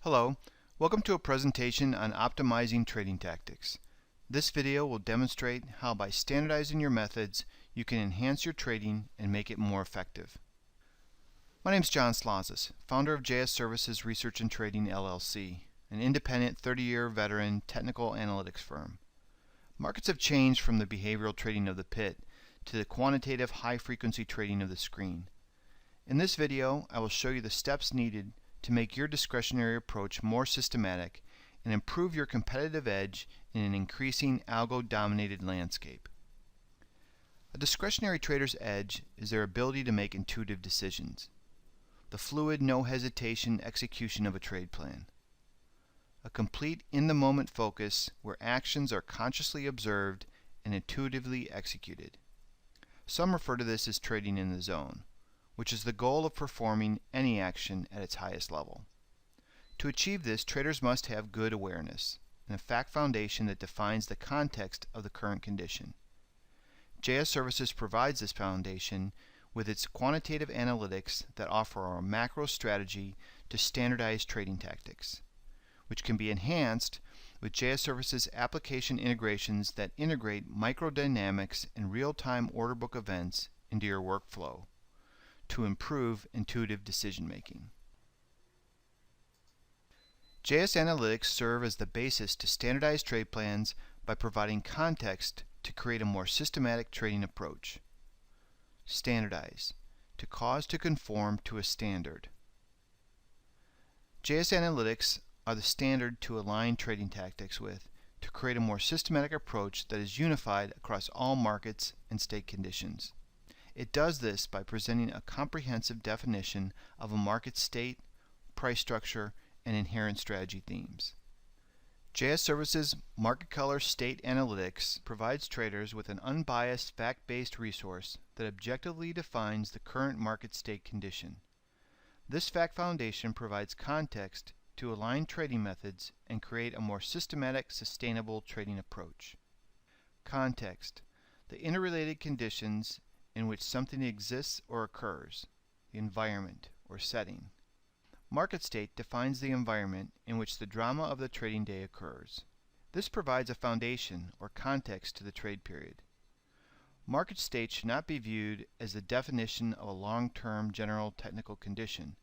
Hello, welcome to a presentation on optimizing trading tactics. This video will demonstrate how by standardizing your methods you can enhance your trading and make it more effective. My name is John Slazis, founder of JSServices Research and Trading LLC, an independent 30-year veteran technical analytics firm. Markets have changed from the behavioral trading of the pit to the quantitative high-frequency trading of the screen. In this video, I will show you the steps needed to make your discretionary approach more systematic and improve your competitive edge in an increasing algo-dominated landscape. A discretionary trader's edge is their ability to make intuitive decisions, the fluid, no-hesitation execution of a trade plan, a complete in-the-moment focus where actions are consciously observed and intuitively executed. Some refer to this as trading in the zone, which is the goal of performing any action at its highest level. To achieve this, traders must have good awareness and a fact foundation that defines the context of the current condition. JSServices provides this foundation with its quantitative analytics that offer a macro strategy to standardize trading tactics, which can be enhanced with JSServices application integrations that integrate microdynamics and real-time order book events into your workflow to improve intuitive decision-making. JS Analytics serve as the basis to standardize trade plans by providing context to create a more systematic trading approach. Standardize, to cause to conform to a standard. JS Analytics are the standard to align trading tactics with to create a more systematic approach that is unified across all markets and state conditions. It does this by presenting a comprehensive definition of a market state, price structure, and inherent strategy themes. JSServices Market Color State Analytics provides traders with an unbiased, fact-based resource that objectively defines the current market state condition. This fact foundation provides context to align trading methods and create a more systematic, sustainable trading approach. Context: the interrelated conditions in which something exists or occurs, the environment or setting. Market state defines the environment in which the drama of the trading day occurs. This provides a foundation or context to the trade period. Market state should not be viewed as the definition of a long-term general technical condition,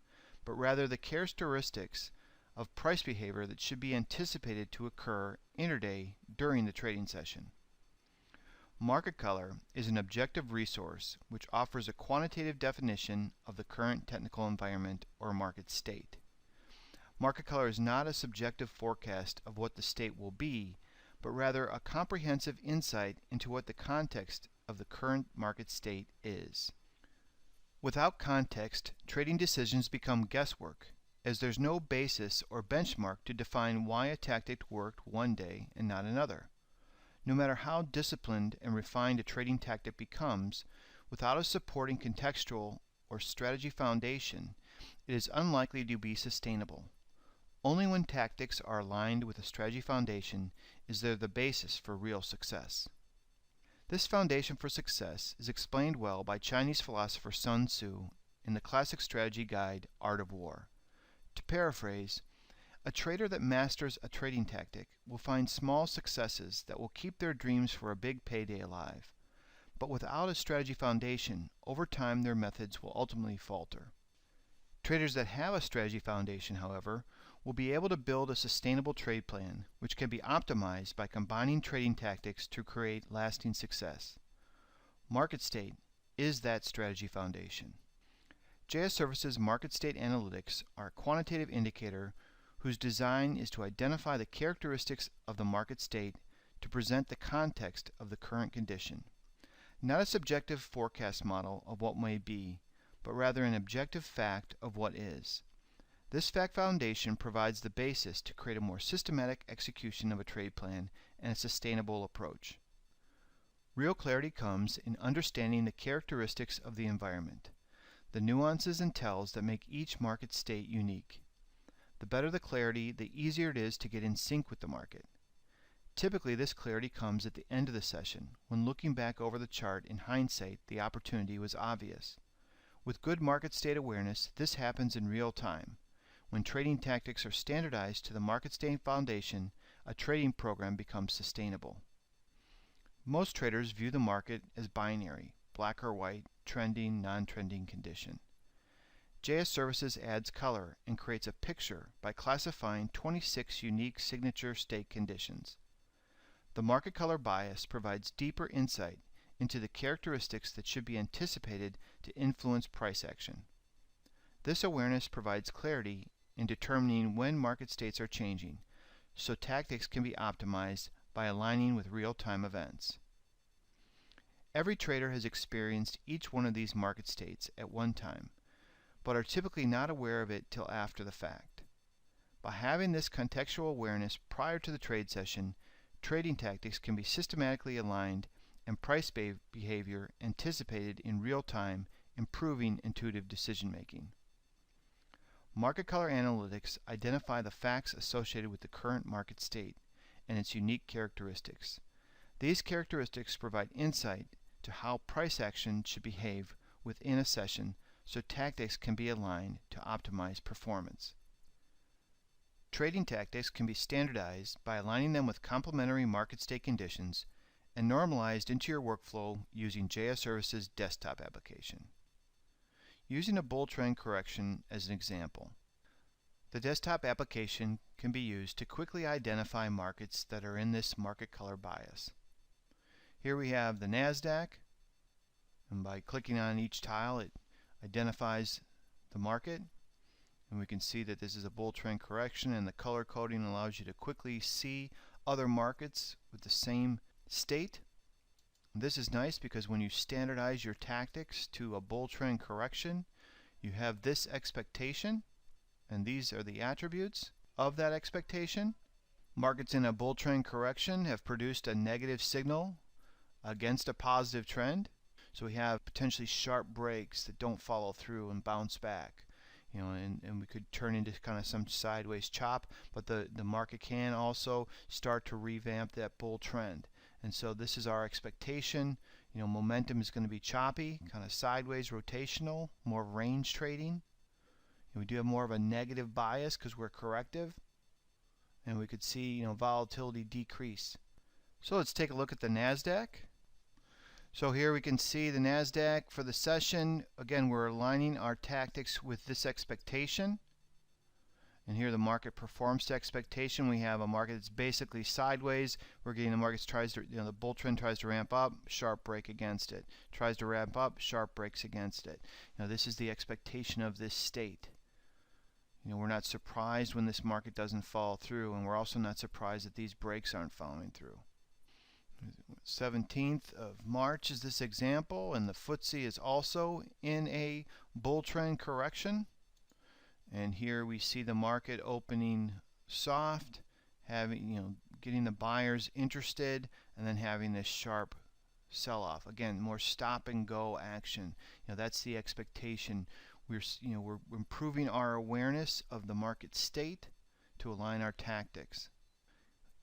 but rather the characteristics of price behavior that should be anticipated to occur intraday during the trading session. Market Color is an objective resource which offers a quantitative definition of the current technical environment or market state. Market Color is not a subjective forecast of what the state will be, but rather a comprehensive insight into what the context of the current market state is. Without context, trading decisions become guesswork, as there's no basis or benchmark to define why a tactic worked one day and not another. No matter how disciplined and refined a trading tactic becomes, without a supporting contextual or strategy foundation, it is unlikely to be sustainable. Only when tactics are aligned with a strategy foundation is there the basis for real success. This foundation for success is explained well by Chinese philosopher Sun Tzu in the classic strategy guide, Art of War. To paraphrase, a trader that masters a trading tactic will find small successes that will keep their dreams for a big payday alive. But without a strategy foundation, over time their methods will ultimately falter. Traders that have a strategy foundation, however, will be able to build a sustainable trade plan, which can be optimized by combining trading tactics to create lasting success. Market state is that strategy foundation. JSServices Market State Analytics are a quantitative indicator whose design is to identify the characteristics of the market state to present the context of the current condition. Not a subjective forecast model of what may be, but rather an objective fact of what is. This fact foundation provides the basis to create a more systematic execution of a trade plan and a sustainable approach. Real clarity comes in understanding the characteristics of the environment, the nuances and tells that make each market state unique. The better the clarity, the easier it is to get in sync with the market. Typically, this clarity comes at the end of the session, when looking back over the chart in hindsight, the opportunity was obvious. With good market state awareness, this happens in real time, When trading tactics are standardized to the market state foundation, a trading program becomes sustainable. Most traders view the market as binary, black or white, trending, non-trending condition. JSServices adds color and creates a picture by classifying 26 unique signature state conditions. The market color bias provides deeper insight into the characteristics that should be anticipated to influence price action. This awareness provides clarity in determining when market states are changing, so tactics can be optimized by aligning with real-time events. Every trader has experienced each one of these market states at one time, but are typically not aware of it till after the fact. By having this contextual awareness prior to the trade session, trading tactics can be systematically aligned and price behavior anticipated in real time, improving intuitive decision making. Market color analytics identify the facts associated with the current market state and its unique characteristics. These characteristics provide insight to how price action should behave within a session, so tactics can be aligned to optimize performance. Trading tactics can be standardized by aligning them with complementary market state conditions and normalized into your workflow using JSServices desktop application. Using a bull trend correction as an example, the desktop application can be used to quickly identify markets that are in this market color bias. Here we have the NASDAQ, and by clicking on each tile it identifies the market, and we can see that this is a bull trend correction, and the color coding allows you to quickly see other markets with the same state. This is nice because when you standardize your tactics to a bull trend correction, you have this expectation, and these are the attributes of that expectation. Markets in a bull trend correction have produced a negative signal against a positive trend, so we have potentially sharp breaks that don't follow through and bounce back. And we could turn into kind of some sideways chop, but the market can also start to revamp that bull trend. And so this is our expectation. Momentum is going to be choppy, kind of sideways rotational, more range trading. And we do have more of a negative bias because we're corrective. And we could see volatility decrease. So let's take a look at the NASDAQ. So here we can see the NASDAQ for the session. Again, we're aligning our tactics with this expectation. And here the market performs to expectation. We have a market that's basically sideways. We're getting the market the bull trend tries to ramp up, sharp break against it. Tries to ramp up, sharp breaks against it. This is the expectation of this state. We're not surprised when this market doesn't follow through, and we're also not surprised that these breaks aren't following through. 17th of March is this example, and the FTSE is also in a bull trend correction. And here we see the market opening soft, getting the buyers interested, and then having this sharp sell-off. Again, more stop and go action. That's the expectation. We're improving our awareness of the market state to align our tactics.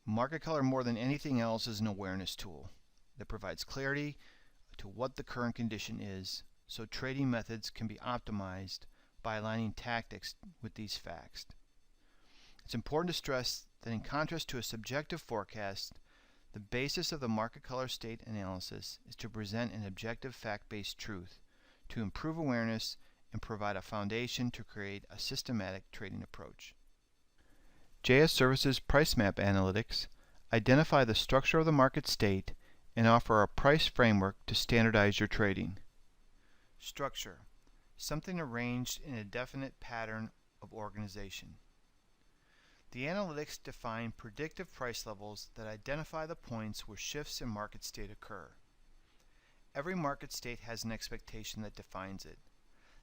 Market color, more than anything else, is an awareness tool that provides clarity to what the current condition is, so trading methods can be optimized by aligning tactics with these facts. It's important to stress that in contrast to a subjective forecast, the basis of the market color state analysis is to present an objective fact-based truth, to improve awareness and provide a foundation to create a systematic trading approach. JSServices price map analytics identify the structure of the market state and offer a price framework to standardize your trading. Structure: something arranged in a definite pattern of organization. The analytics define predictive price levels that identify the points where shifts in market state occur. Every market state has an expectation that defines it.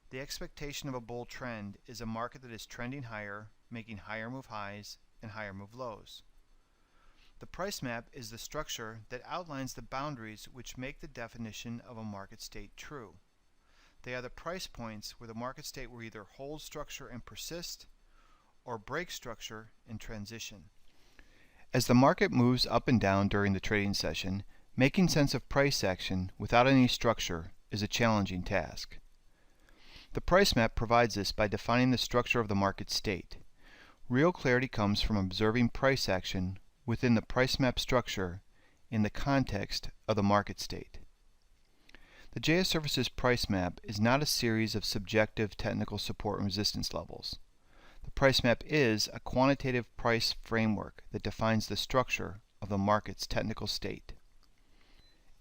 The expectation of a bull trend is a market that is trending higher, making higher move highs and higher move lows. The price map is the structure that outlines the boundaries which make the definition of a market state true. They are the price points where the market state will either hold structure and persist, or break structure and transition. As the market moves up and down during the trading session, making sense of price action without any structure is a challenging task. The price map provides this by defining the structure of the market state. Real clarity comes from observing price action within the price map structure in the context of the market state. The JSServices price map is not a series of subjective technical support and resistance levels. The price map is a quantitative price framework that defines the structure of the market's technical state.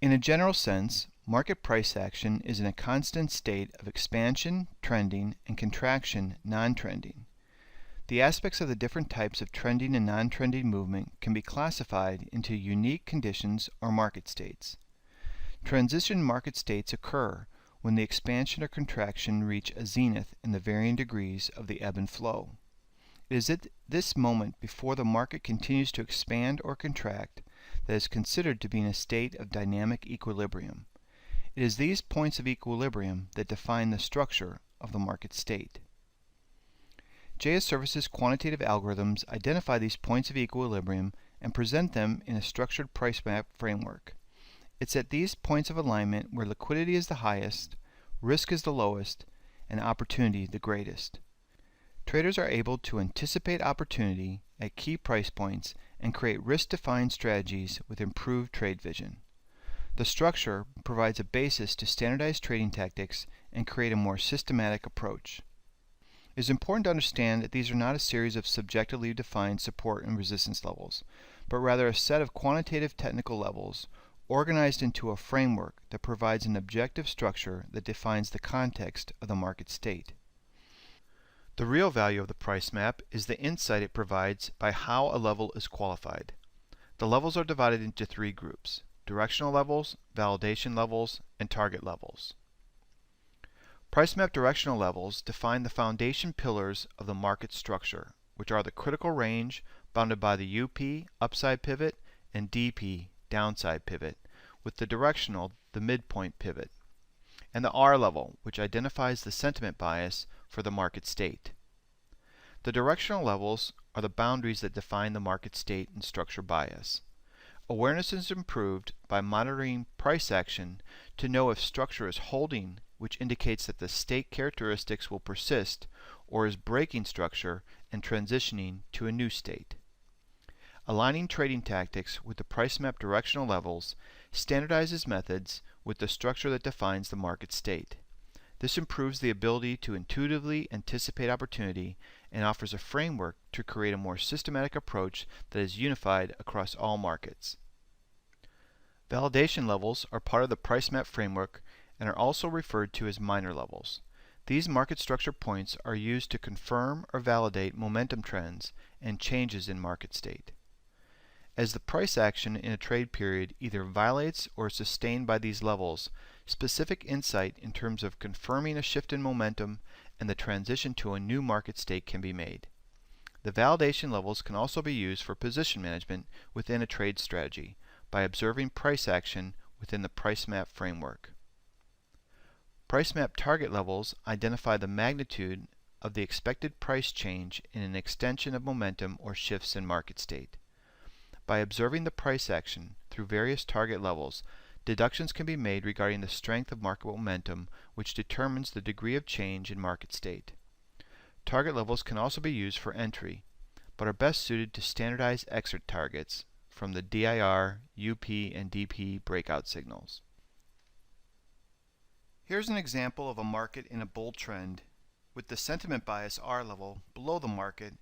In a general sense, market price action is in a constant state of expansion, trending, and contraction, non-trending. The aspects of the different types of trending and non-trending movement can be classified into unique conditions or market states. Transition market states occur when the expansion or contraction reach a zenith in the varying degrees of the ebb and flow. It is at this moment before the market continues to expand or contract that is considered to be in a state of dynamic equilibrium. It is these points of equilibrium that define the structure of the market state. JSServices quantitative algorithms identify these points of equilibrium and present them in a structured price map framework. It's at these points of alignment where liquidity is the highest, risk is the lowest, and opportunity the greatest. Traders are able to anticipate opportunity at key price points and create risk-defined strategies with improved trade vision. The structure provides a basis to standardize trading tactics and create a more systematic approach. It is important to understand that these are not a series of subjectively defined support and resistance levels, but rather a set of quantitative technical levels organized into a framework that provides an objective structure that defines the context of the market state. The real value of the price map is the insight it provides by how a level is qualified. The levels are divided into three groups: directional levels, validation levels, and target levels. Price map directional levels define the foundation pillars of the market structure, which are the critical range bounded by the UP upside pivot and DP downside pivot, with the directional the midpoint pivot, and the R level, which identifies the sentiment bias for the market state. The directional levels are the boundaries that define the market state and structure bias. Awareness is improved by monitoring price action to know if structure is holding, which indicates that the state characteristics will persist, or is breaking structure and transitioning to a new state. Aligning trading tactics with the price map directional levels standardizes methods with the structure that defines the market state. This improves the ability to intuitively anticipate opportunity and offers a framework to create a more systematic approach that is unified across all markets. Validation levels are part of the price map framework and are also referred to as minor levels. These market structure points are used to confirm or validate momentum trends and changes in market state. As the price action in a trade period either violates or is sustained by these levels, specific insight in terms of confirming a shift in momentum and the transition to a new market state can be made. The validation levels can also be used for position management within a trade strategy by observing price action within the price map framework. Price map target levels identify the magnitude of the expected price change in an extension of momentum or shifts in market state. By observing the price action through various target levels, deductions can be made regarding the strength of market momentum, which determines the degree of change in market state. Target levels can also be used for entry, but are best suited to standardize exit targets from the DIR, UP, and DP breakout signals. Here's an example of a market in a bull trend with the sentiment bias R level below the market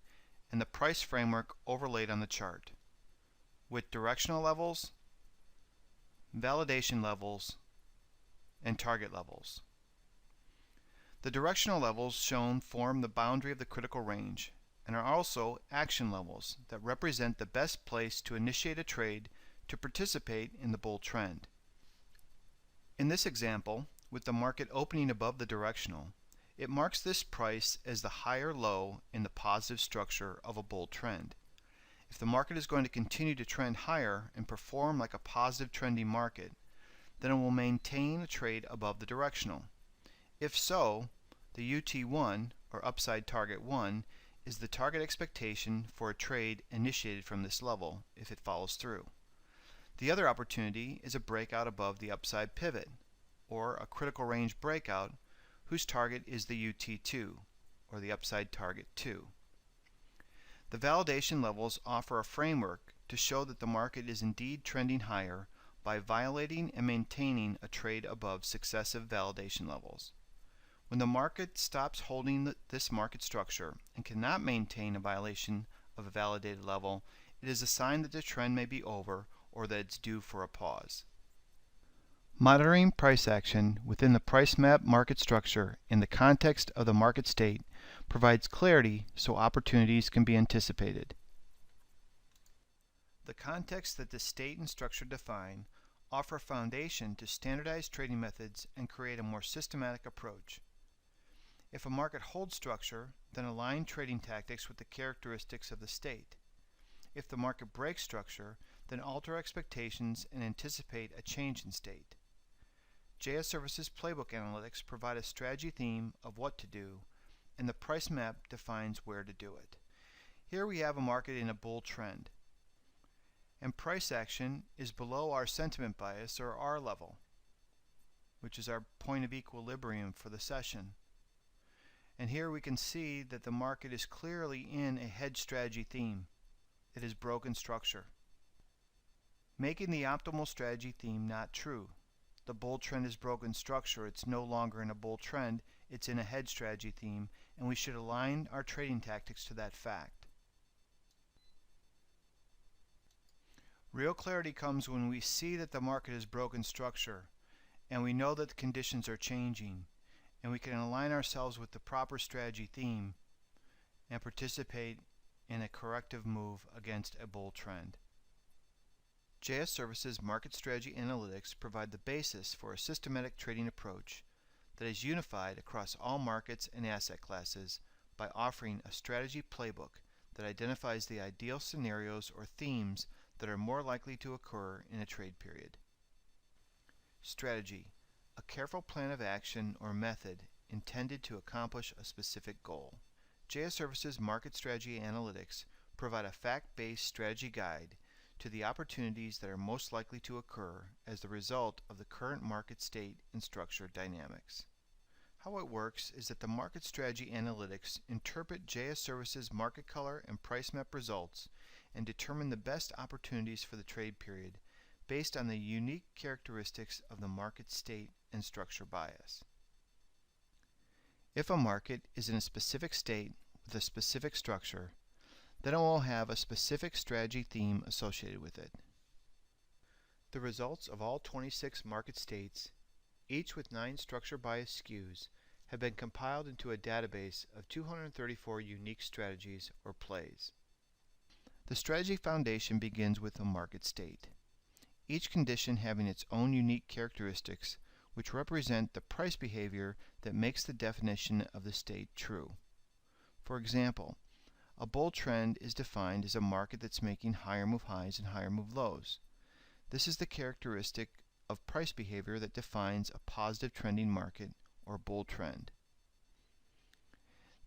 and the price framework overlaid on the chart, with directional levels, validation levels, and target levels. The directional levels shown form the boundary of the critical range and are also action levels that represent the best place to initiate a trade to participate in the bull trend. In this example, with the market opening above the directional, it marks this price as the higher low in the positive structure of a bull trend. If the market is going to continue to trend higher and perform like a positive trending market, then it will maintain a trade above the directional. If so, the UT1, or upside target 1, is the target expectation for a trade initiated from this level if it follows through. The other opportunity is a breakout above the upside pivot, or a critical range breakout whose target is the UT2, or the upside target 2. The validation levels offer a framework to show that the market is indeed trending higher by violating and maintaining a trade above successive validation levels. When the market stops holding this market structure and cannot maintain a violation of a validated level, it is a sign that the trend may be over or that it's due for a pause. Monitoring price action within the price map market structure in the context of the market state provides clarity so opportunities can be anticipated. The context that the state and structure define offer a foundation to standardize trading methods and create a more systematic approach. If a market holds structure, then align trading tactics with the characteristics of the state. If the market breaks structure, then alter expectations and anticipate a change in state. JSServices playbook analytics provide a strategy theme of what to do, and the price map defines where to do it. Here we have a market in a bull trend, and price action is below our sentiment bias, or R level, which is our point of equilibrium for the session. And here we can see that the market is clearly in a hedge strategy theme. It is broken structure, making the optimal strategy theme not true. The bull trend is broken structure. It's no longer in a bull trend. It's in a hedge strategy theme, and we should align our trading tactics to that fact. Real clarity comes when we see that the market has broken structure, and we know that the conditions are changing, and we can align ourselves with the proper strategy theme and participate in a corrective move against a bull trend. JSServices Market Strategy Analytics provide the basis for a systematic trading approach that is unified across all markets and asset classes by offering a strategy playbook that identifies the ideal scenarios or themes that are more likely to occur in a trade period. Strategy: a careful plan of action or method intended to accomplish a specific goal. JSServices Market Strategy Analytics provide a fact-based strategy guide to the opportunities that are most likely to occur as the result of the current market state and structure dynamics. How it works is that the Market Strategy Analytics interpret JSServices market color and price map results and determine the best opportunities for the trade period based on the unique characteristics of the market state and structure bias. If a market is in a specific state with a specific structure, then it will have a specific strategy theme associated with it. The results of all 26 market states, each with 9 structure bias skews, have been compiled into a database of 234 unique strategies or plays. The strategy foundation begins with a market state, each condition having its own unique characteristics which represent the price behavior that makes the definition of the state true. For example, a bull trend is defined as a market that's making higher move highs and higher move lows. This is the characteristic of price behavior that defines a positive trending market or bull trend.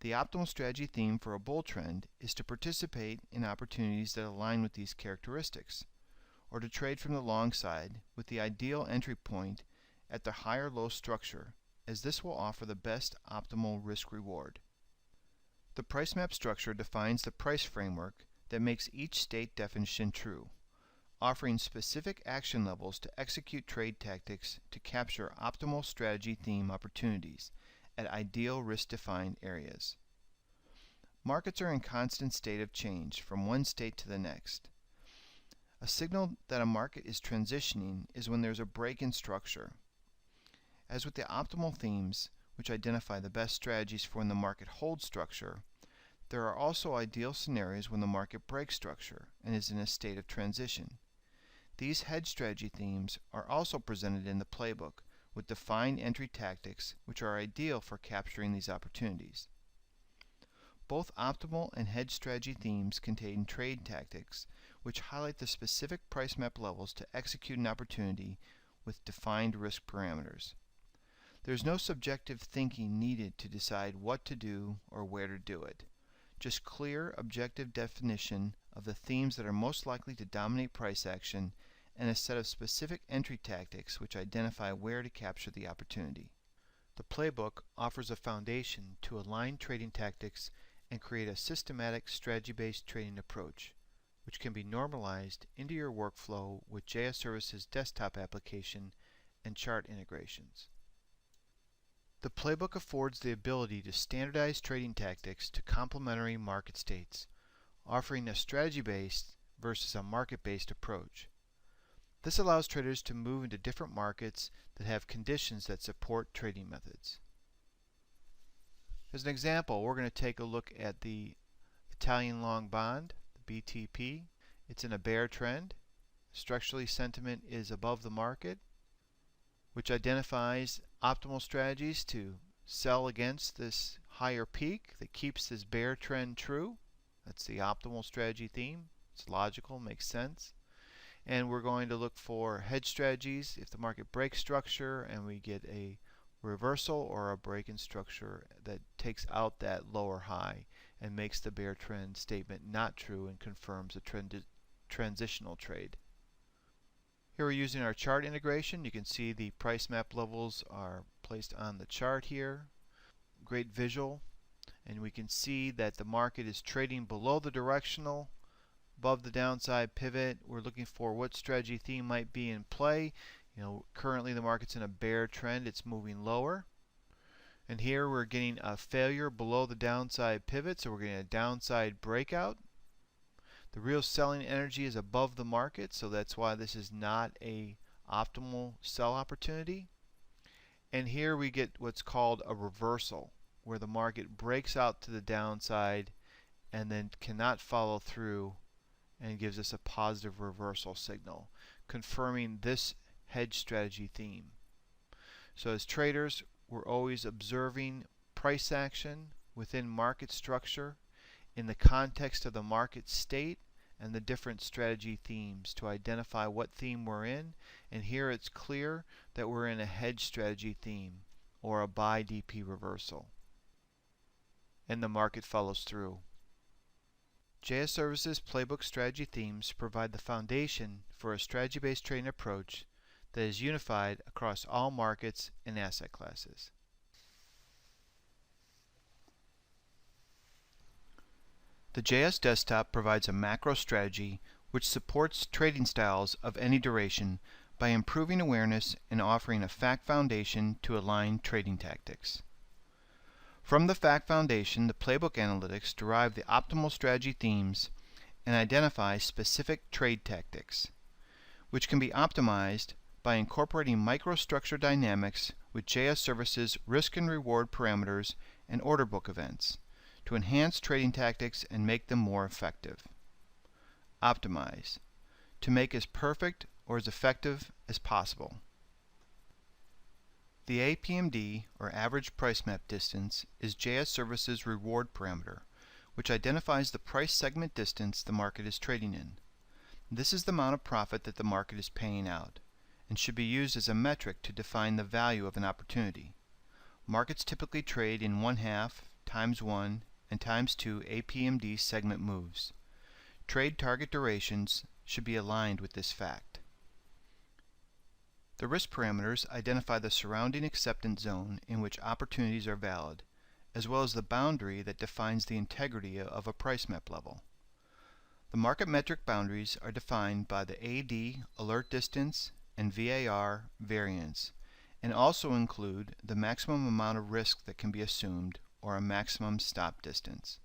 The optimal strategy theme for a bull trend is to participate in opportunities that align with these characteristics, or to trade from the long side with the ideal entry point at the higher low structure, as this will offer the best optimal risk reward. The price map structure defines the price framework that makes each state definition true, offering specific action levels to execute trade tactics to capture optimal strategy theme opportunities at ideal risk-defined areas. Markets are in constant state of change from one state to the next. A signal that a market is transitioning is when there's a break in structure. As with the optimal themes, which identify the best strategies for when the market holds structure, there are also ideal scenarios when the market breaks structure and is in a state of transition. These hedge strategy themes are also presented in the playbook with defined entry tactics which are ideal for capturing these opportunities. Both optimal and hedge strategy themes contain trade tactics which highlight the specific price map levels to execute an opportunity with defined risk parameters. There is no subjective thinking needed to decide what to do or where to do it. Just clear, objective definition of the themes that are most likely to dominate price action and a set of specific entry tactics which identify where to capture the opportunity. The playbook offers a foundation to align trading tactics and create a systematic strategy-based trading approach, which can be normalized into your workflow with JSServices desktop application and chart integrations. The playbook affords the ability to standardize trading tactics to complementary market states, offering a strategy-based versus a market-based approach. This allows traders to move into different markets that have conditions that support trading methods. As an example, we're going to take a look at the Italian long bond, the BTP. It's in a bear trend. Structurally, sentiment is above the market, which identifies optimal strategies to sell against this higher peak that keeps this bear trend true. That's the optimal strategy theme. It's logical, makes sense. And we're going to look for hedge strategies if the market breaks structure and we get a reversal or a break in structure that takes out that lower high and makes the bear trend statement not true and confirms a transitional trade. Here we're using our chart integration. You can see the price map levels are placed on the chart here. Great visual. And we can see that the market is trading below the directional, above the downside pivot. We're looking for what strategy theme might be in play. Currently the market's in a bear trend. It's moving lower. And here we're getting a failure below the downside pivot, so we're getting a downside breakout. The real selling energy is above the market, so that's why this is not a optimal sell opportunity. And here we get what's called a reversal, where the market breaks out to the downside and then cannot follow through and gives us a positive reversal signal, confirming this hedge strategy theme. So as traders, we're always observing price action within market structure in the context of the market state and the different strategy themes to identify what theme we're in. And here it's clear that we're in a hedge strategy theme or a buy DP reversal. And the market follows through. JSServices playbook strategy themes provide the foundation for a strategy-based trading approach that is unified across all markets and asset classes. The JS desktop provides a macro strategy which supports trading styles of any duration by improving awareness and offering a fact foundation to align trading tactics. From the fact foundation, the playbook analytics derive the optimal strategy themes and identify specific trade tactics, which can be optimized by incorporating microstructure dynamics with JSServices risk and reward parameters and order book events to enhance trading tactics and make them more effective. Optimize, to make as perfect or as effective as possible. The APMD, or average price map distance, is JSServices reward parameter, which identifies the price segment distance the market is trading in. This is the amount of profit that the market is paying out, and should be used as a metric to define the value of an opportunity. Markets typically trade in 1/2, ×1, and ×2 APMD segment moves. Trade target durations should be aligned with this fact. The risk parameters identify the surrounding acceptance zone in which opportunities are valid, as well as the boundary that defines the integrity of a price map level. The market metric boundaries are defined by the AD alert distance and VAR variance, and also include the maximum amount of risk that can be assumed or a maximum stop distance.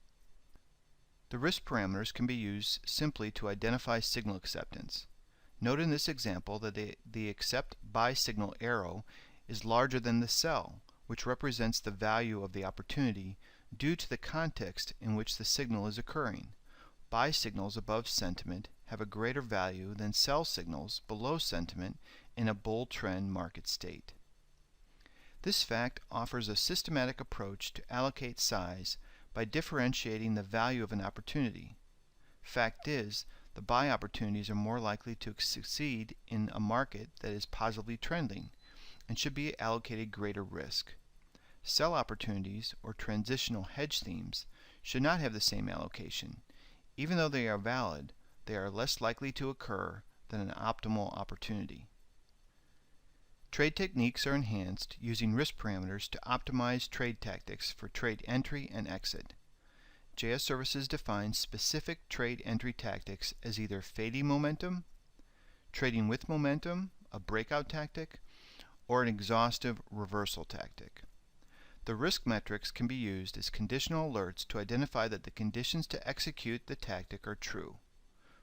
The risk parameters can be used simply to identify signal acceptance. Note in this example that the accept buy signal arrow is larger than the sell, which represents the value of the opportunity due to the context in which the signal is occurring. Buy signals above sentiment have a greater value than sell signals below sentiment in a bull trend market state. This fact offers a systematic approach to allocate size by differentiating the value of an opportunity. Fact is, the buy opportunities are more likely to succeed in a market that is positively trending and should be allocated greater risk. Sell opportunities or transitional hedge themes should not have the same allocation. Even though they are valid, they are less likely to occur than an optimal opportunity. Trade techniques are enhanced using risk parameters to optimize trade tactics for trade entry and exit. JSServices defines specific trade entry tactics as either fading momentum, trading with momentum, a breakout tactic, or an exhaustive reversal tactic. The risk metrics can be used as conditional alerts to identify that the conditions to execute the tactic are true.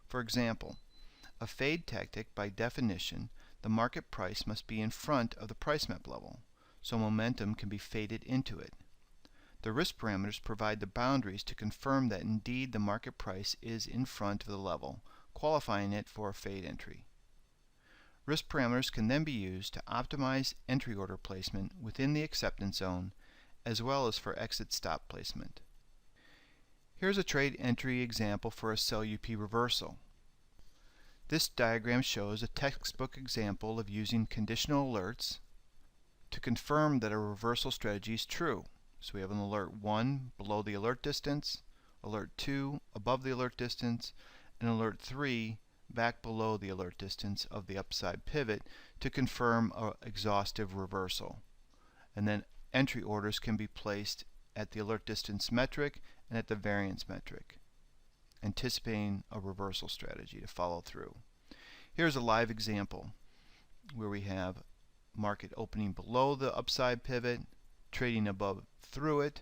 For example, a fade tactic, by definition, the market price must be in front of the price map level, so momentum can be faded into it. The risk parameters provide the boundaries to confirm that indeed the market price is in front of the level, qualifying it for a fade entry. Risk parameters can then be used to optimize entry order placement within the acceptance zone, as well as for exit stop placement. Here's a trade entry example for a sell UP reversal. This diagram shows a textbook example of using conditional alerts to confirm that a reversal strategy is true. So we have an alert 1 below the alert distance, alert 2 above the alert distance, and alert 3 back below the alert distance of the upside pivot to confirm an exhaustive reversal. And then entry orders can be placed at the alert distance metric and at the variance metric, anticipating a reversal strategy to follow through. Here's a live example where we have market opening below the upside pivot, trading above through it,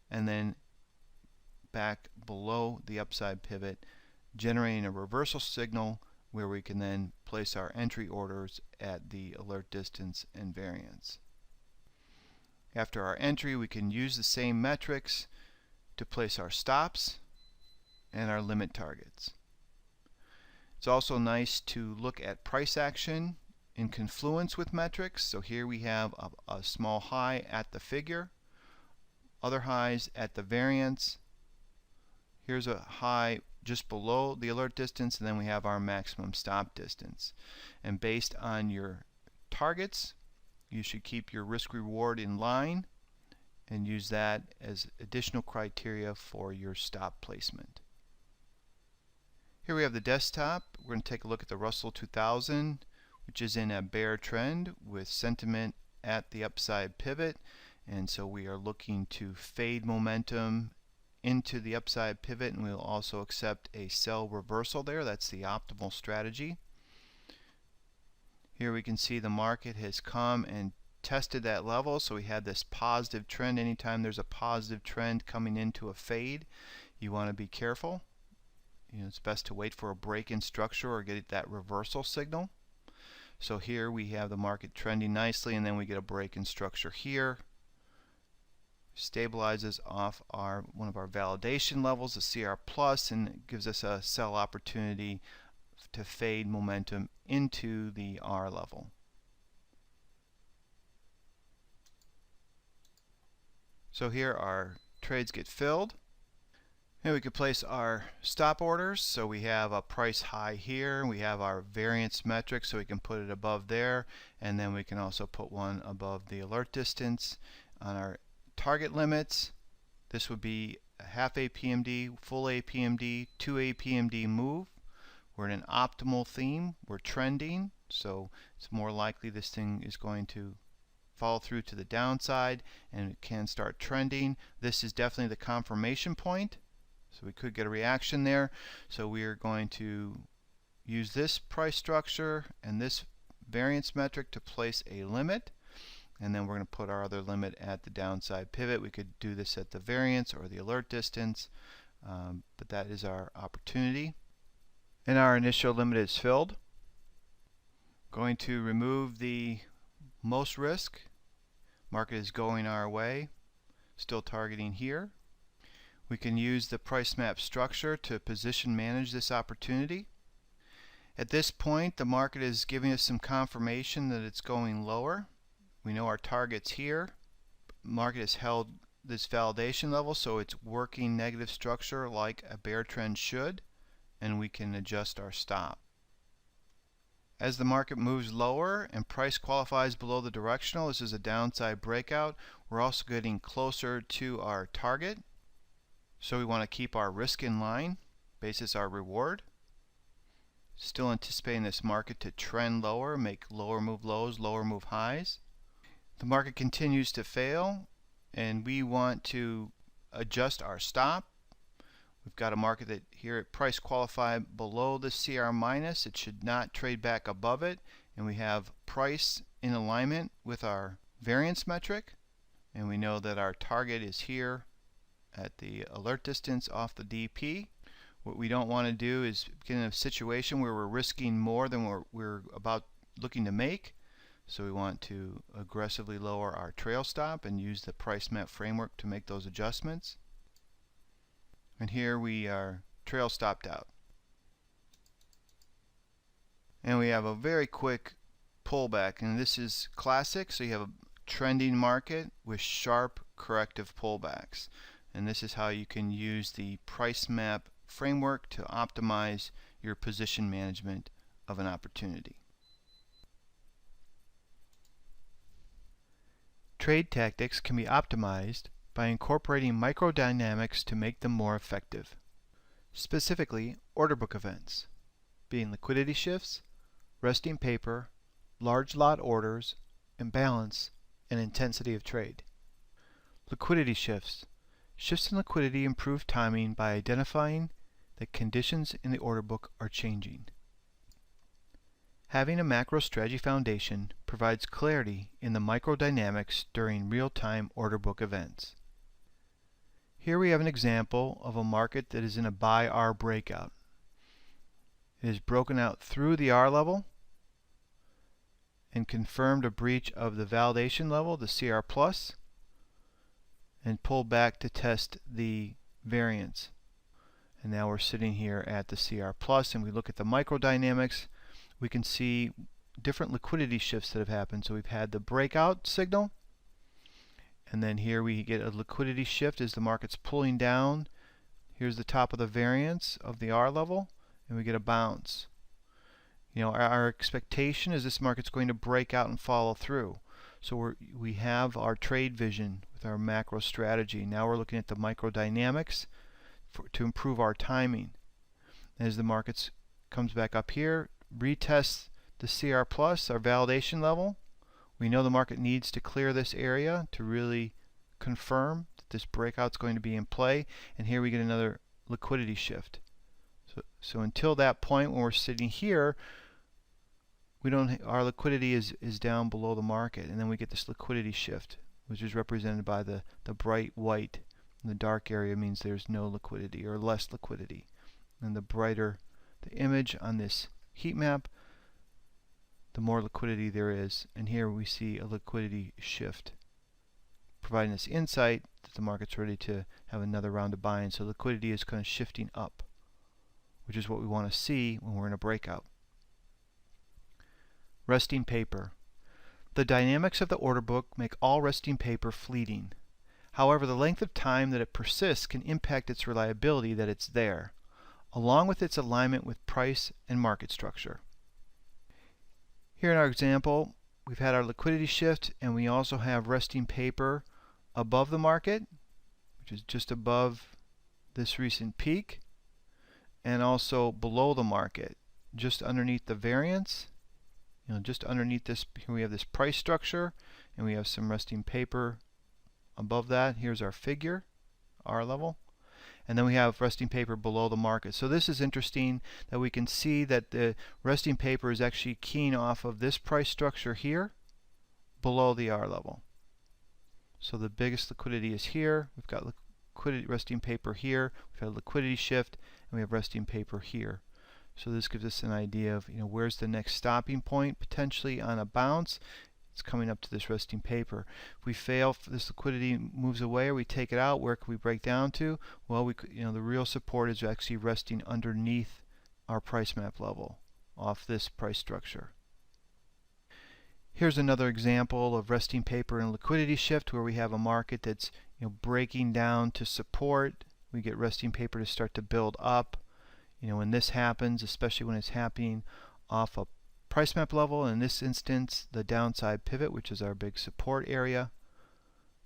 and then back below the upside pivot, generating a reversal signal where we can then place our entry orders at the alert distance and variance. After our entry, we can use the same metrics to place our stops and our limit targets. It's also nice to look at price action in confluence with metrics. So here we have a small high at the figure, other highs at the variance. Here's a high just below the alert distance, and then we have our maximum stop distance. And based on your targets, you should keep your risk reward in line and use that as additional criteria for your stop placement. Here we have the desktop. We're going to take a look at the Russell 2000, which is in a bear trend with sentiment at the upside pivot, and so we are looking to fade momentum into the upside pivot, and we'll also accept a sell reversal there. That's the optimal strategy. Here we can see the market has come and tested that level, so we had this positive trend. Anytime there's a positive trend coming into a fade, you want to be careful. It's best to wait for a break in structure or get that reversal signal. So here we have the market trending nicely, and then we get a break in structure here. Stabilizes off one of our validation levels, the CR plus, and gives us a sell opportunity to fade momentum into the R level. So here our trades get filled. And we could place our stop orders. So we have a price high here, and we have our variance metric, so we can put it above there, and then we can also put one above the alert distance. On our target limits, this would be a half APMD, full APMD, 2 APMD move. We're in an optimal theme. We're trending, so it's more likely this thing is going to follow through to the downside, and it can start trending. This is definitely the confirmation point. So we could get a reaction there. So we are going to use this price structure and this variance metric to place a limit. And then we're going to put our other limit at the downside pivot. We could do this at the variance or the alert distance, but that is our opportunity. And our initial limit is filled. Going to remove the most risk. Market is going our way. Still targeting here. We can use the price map structure to position manage this opportunity. At this point, the market is giving us some confirmation that it's going lower. We know our target's here. Market has held this validation level, so it's working negative structure like a bear trend should, and we can adjust our stop. As the market moves lower and price qualifies below the directional, this is a downside breakout. We're also getting closer to our target. So we want to keep our risk in line, basis our reward. Still anticipating this market to trend lower, make lower move lows, lower move highs. The market continues to fail, and we want to adjust our stop. We've got a market that here at price qualified below the CR minus. It should not trade back above it, and we have price in alignment with our variance metric, and we know that our target is here at the alert distance off the DP. What we don't want to do is get in a situation where we're risking more than we're about looking to make. So we want to aggressively lower our trail stop and use the price map framework to make those adjustments. And here we are trail stopped out. And we have a very quick pullback, and this is classic. So you have a trending market with sharp corrective pullbacks. And this is how you can use the price map framework to optimize your position management of an opportunity. Trade tactics can be optimized by incorporating microdynamics to make them more effective. Specifically, order book events, being liquidity shifts, resting paper, large lot orders, imbalance, and intensity of trade. Liquidity shifts. Shifts in liquidity improve timing by identifying that conditions in the order book are changing. Having a macro strategy foundation provides clarity in the microdynamics during real-time order book events. Here we have an example of a market that is in a buy-R breakout. It is broken out through the R level and confirmed a breach of the validation level, the CR plus, and pulled back to test the variance. And now we're sitting here at the CR plus, and we look at the microdynamics. We can see different liquidity shifts that have happened. So we've had the breakout signal, and then here we get a liquidity shift as the market's pulling down. Here's the top of the variance of the R level, and we get a bounce. You know, our expectation is this market's going to break out and follow through. So we have our trade vision with our macro strategy. Now we're looking at the microdynamics to improve our timing. As the market comes back up here, retests the CR plus, our validation level. We know the market needs to clear this area to really confirm that this breakout's going to be in play, and here we get another liquidity shift. So until that point when we're sitting here, our liquidity is down below the market, and then we get this liquidity shift, which is represented by the bright white. And the dark area means there's no liquidity or less liquidity. And the brighter the image on this heat map, the more liquidity there is. And here we see a liquidity shift, providing us insight that the market's ready to have another round of buying. So liquidity is kind of shifting up, which is what we want to see when we're in a breakout. Resting paper. The dynamics of the order book make all resting paper fleeting. However, the length of time that it persists can impact its reliability that it's there, along with its alignment with price and market structure. Here in our example, we've had our liquidity shift, and we also have resting paper above the market, which is just above this recent peak, and also below the market, just underneath the variance. You know, just underneath this, here we have this price structure, and we have some resting paper above that. Here's our figure, R level, and then we have resting paper below the market. So this is interesting that we can see that the resting paper is actually keying off of this price structure here below the R level. So the biggest liquidity is here. We've got liquidity resting paper here. We've had a liquidity shift, and we have resting paper here. So this gives us an idea of, you know, where's the next stopping point potentially on a bounce. It's coming up to this resting paper. If we fail, if this liquidity moves away or we take it out, where can we break down to? Well, the real support is actually resting underneath our price map level off this price structure. Here's another example of resting paper and liquidity shift where we have a market that's, you know, breaking down to support. We get resting paper to start to build up. You know, when this happens, especially when it's happening off a price map level, in this instance the downside pivot, which is our big support area,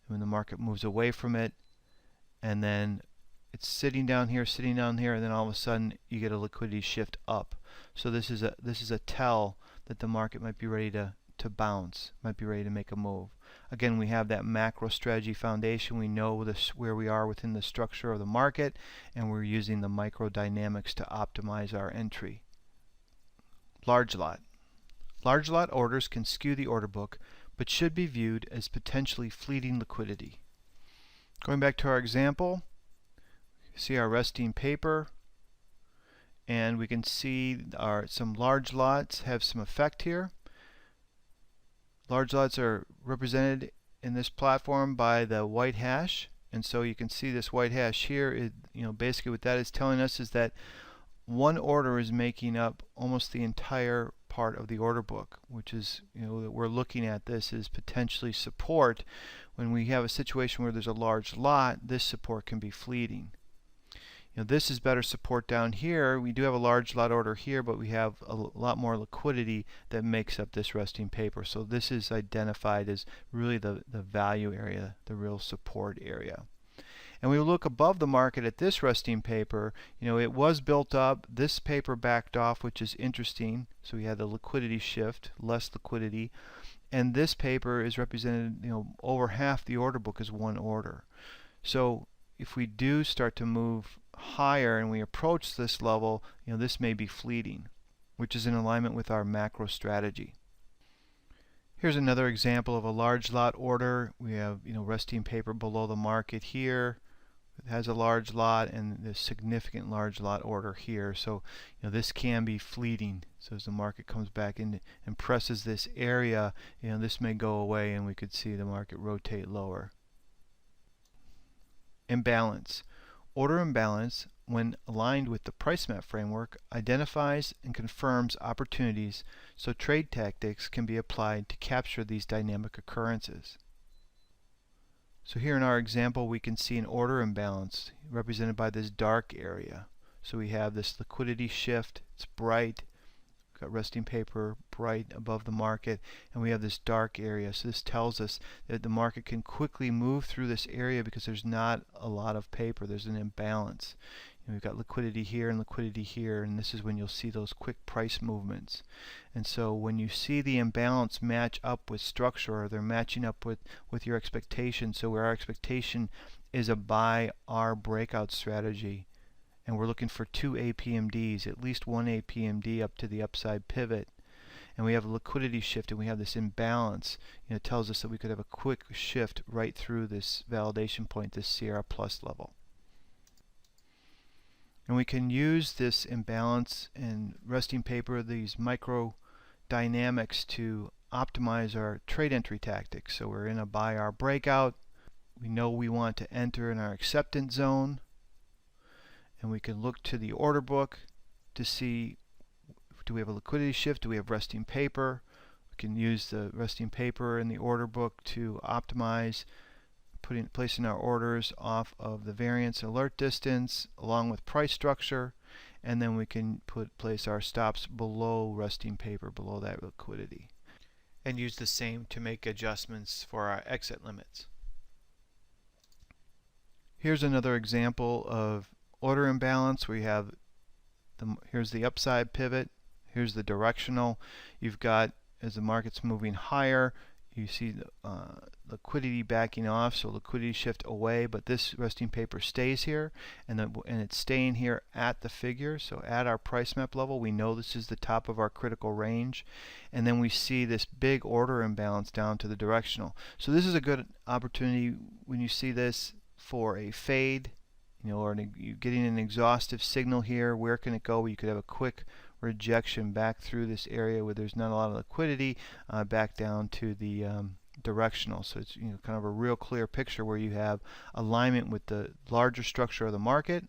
when the market moves away from it, and then it's sitting down here, and then all of a sudden you get a liquidity shift up. So this is a tell that the market might be ready to bounce, might be ready to make a move. Again, we have that macro strategy foundation. We know where we are within the structure of the market, and we're using the micro dynamics to optimize our entry. Large lot. Large lot orders can skew the order book, but should be viewed as potentially fleeting liquidity. Going back to our example, see our resting paper, and we can see some large lots have some effect here. Large lots are represented in this platform by the white hash, and so you can see this white hash here. Basically what that is telling us is that one order is making up almost the entire part of the order book, which is, that we're looking at this as potentially support. When we have a situation where there's a large lot, this support can be fleeting. This is better support down here. We do have a large lot order here, but we have a lot more liquidity that makes up this resting paper. So this is identified as really the value area, the real support area. And we look above the market at this resting paper. It was built up. This paper backed off, which is interesting. So we had the liquidity shift, less liquidity. And this paper is represented, over half the order book is one order. So if we do start to move higher and we approach this level, this may be fleeting, which is in alignment with our macro strategy. Here's another example of a large lot order. We have, resting paper below the market here. It has a large lot and a significant large lot order here. So, this can be fleeting. So as the market comes back in and presses this area, this may go away and we could see the market rotate lower. Imbalance. Order imbalance, when aligned with the price map framework, identifies and confirms opportunities so trade tactics can be applied to capture these dynamic occurrences. So here in our example, we can see an order imbalance represented by this dark area. So we have this liquidity shift. It's bright. Got resting paper bright above the market, and we have this dark area. So this tells us that the market can quickly move through this area because there's not a lot of paper. There's an imbalance. We've got liquidity here and liquidity here, and this is when you'll see those quick price movements. And so when you see the imbalance match up with structure, or they're matching up with your expectation, so where our expectation is a buy our breakout strategy, and we're looking for 2 APMDs, at least one APMD up to the upside pivot, and we have a liquidity shift and we have this imbalance, it tells us that we could have a quick shift right through this validation point, this Sierra Plus level. And we can use this imbalance and resting paper, these micro dynamics, to optimize our trade entry tactics. So we're in a buy our breakout. We know we want to enter in our acceptance zone. And we can look to the order book to see, do we have a liquidity shift? Do we have resting paper? We can use the resting paper in the order book to optimize placing our orders off of the variance alert distance along with price structure, and then we can place our stops below resting paper, below that liquidity, and use the same to make adjustments for our exit limits. Here's another example of order imbalance. We have here's the upside pivot, here's the directional. You've got, as the market's moving higher, you see the liquidity backing off, so liquidity shift away, but this resting paper stays here, and it's staying here at the figure, so at our price map level. We know this is the top of our critical range, and then we see this big order imbalance down to the directional. So this is a good opportunity when you see this for a fade, or you're getting an exhaustive signal here. Where can it go? You could have a quick rejection back through this area where there's not a lot of liquidity, back down to the directional. So it's kind of a real clear picture where you have alignment with the larger structure of the market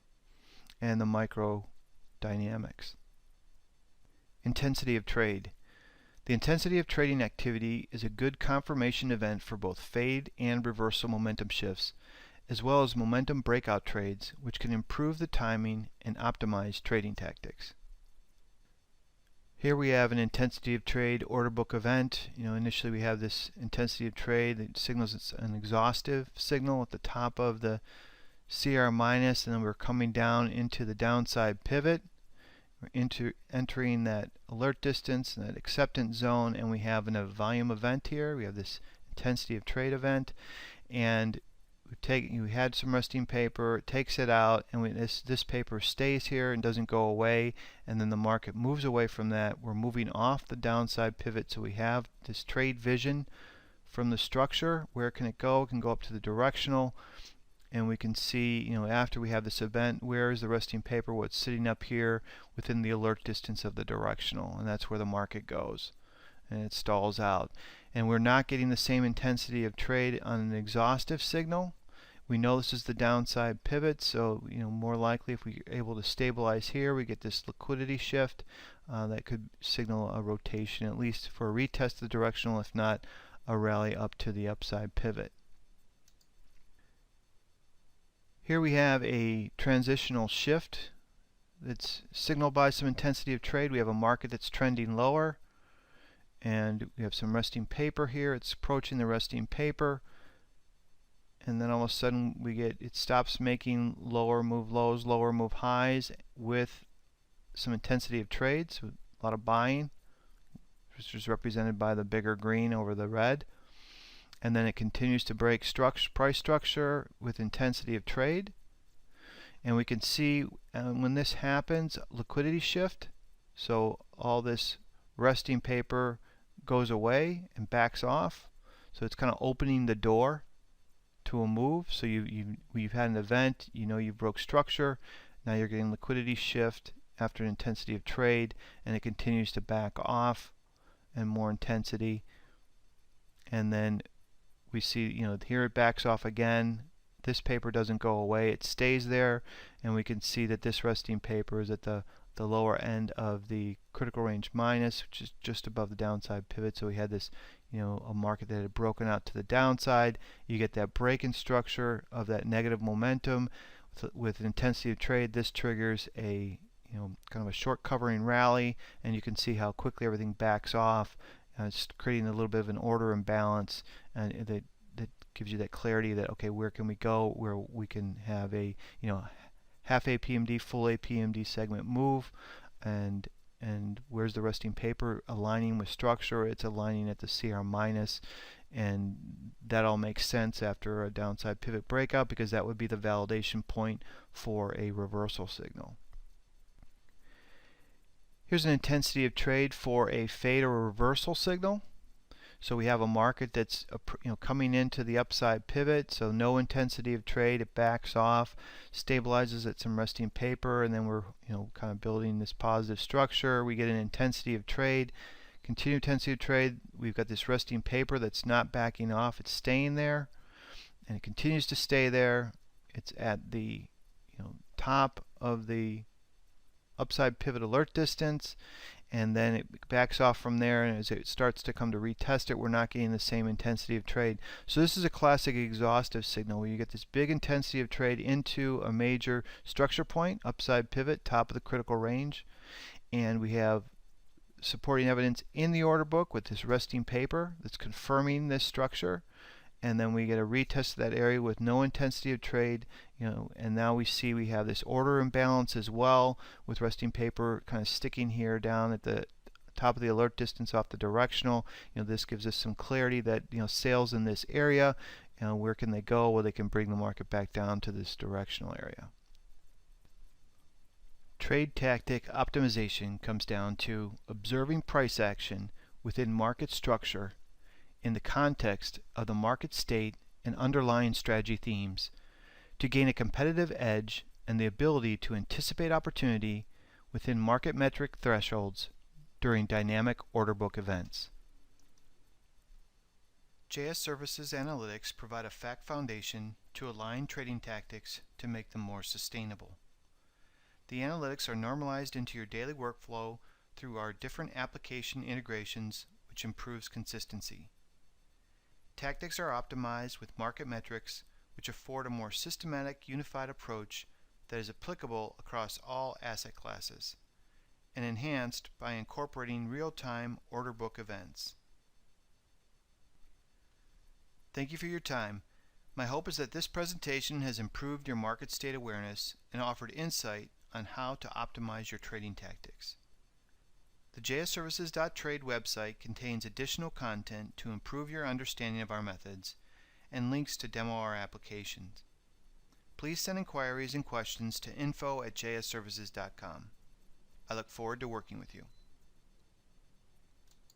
and the micro dynamics. Intensity of trade. The intensity of trading activity is a good confirmation event for both fade and reversal momentum shifts, as well as momentum breakout trades, which can improve the timing and optimize trading tactics. Here we have an intensity of trade order book event. Initially we have this intensity of trade that signals it's an exhaustive signal at the top of the CR minus, and then we're coming down into the downside pivot. We're entering that alert distance and that acceptance zone, and we have a volume event here. We have this intensity of trade event, and we had some resting paper, it takes it out, and this paper stays here and doesn't go away, and then the market moves away from that. We're moving off the downside pivot, so we have this trade vision from the structure. Where can it go? It can go up to the directional, and we can see, after we have this event, where is the resting paper? What's sitting up here within the alert distance of the directional, and that's where the market goes, and it stalls out. And we're not getting the same intensity of trade on an exhaustive signal. We know this is the downside pivot, so more likely if we're able to stabilize here, we get this liquidity shift that could signal a rotation, at least for a retest of the directional, if not a rally up to the upside pivot. Here we have a transitional shift that's signaled by some intensity of trade. We have a market that's trending lower, and we have some resting paper here. It's approaching the resting paper, and then all of a sudden it stops making lower move lows, lower move highs with some intensity of trade, so a lot of buying, which is represented by the bigger green over the red. And then it continues to break price structure with intensity of trade. And we can see when this happens, liquidity shift. So all this resting paper goes away and backs off. So it's kind of opening the door to a move. So you've had an event, you broke structure. Now you're getting liquidity shift after an intensity of trade, and it continues to back off and more intensity. And then we see, here it backs off again. This paper doesn't go away, it stays there, and we can see that this resting paper is at the lower end of the critical range minus, which is just above the downside pivot. So we had this, a market that had broken out to the downside. You get that break in structure of that negative momentum with an intensity of trade. This triggers a kind of a short covering rally, and you can see how quickly everything backs off. It's creating a little bit of an order imbalance, and that gives you that clarity that, okay, where can we go where we can have a half APMD, full APMD segment move, and where's the resting paper aligning with structure? It's aligning at the CR minus, and that all makes sense after a downside pivot breakout, because that would be the validation point for a reversal signal. Here's an intensity of trade for a fade or a reversal signal. So we have a market that's coming into the upside pivot, so no intensity of trade. It backs off, stabilizes at some resting paper, and then we're kind of building this positive structure. We get an intensity of trade, continued intensity of trade. We've got this resting paper that's not backing off. It's staying there, and it continues to stay there. It's at the top of the upside pivot alert distance, and then it backs off from there, and as it starts to come to retest it, we're not getting the same intensity of trade. So this is a classic exhaustive signal where you get this big intensity of trade into a major structure point, upside pivot, top of the critical range, and we have supporting evidence in the order book with this resting paper that's confirming this structure. And then we get a retest of that area with no intensity of trade, and now we see we have this order imbalance as well, with resting paper kind of sticking here down at the top of the alert distance off the directional. This gives us some clarity that sales in this area, where can they go? Well, they can bring the market back down to this directional area. Trade tactic optimization comes down to observing price action within market structure in the context of the market state and underlying strategy themes to gain a competitive edge and the ability to anticipate opportunity within market metric thresholds during dynamic order book events. JSServices analytics provide a fact foundation to align trading tactics to make them more sustainable. The analytics are normalized into your daily workflow through our different application integrations, which improves consistency. Tactics are optimized with market metrics, which afford a more systematic, unified approach that is applicable across all asset classes, and enhanced by incorporating real-time order book events. Thank you for your time. My hope is that this presentation has improved your market state awareness and offered insight on how to optimize your trading tactics. The JSServices.trade website contains additional content to improve your understanding of our methods and links to demo our applications. Please send inquiries and questions to info@jsservices.com. I look forward to working with you.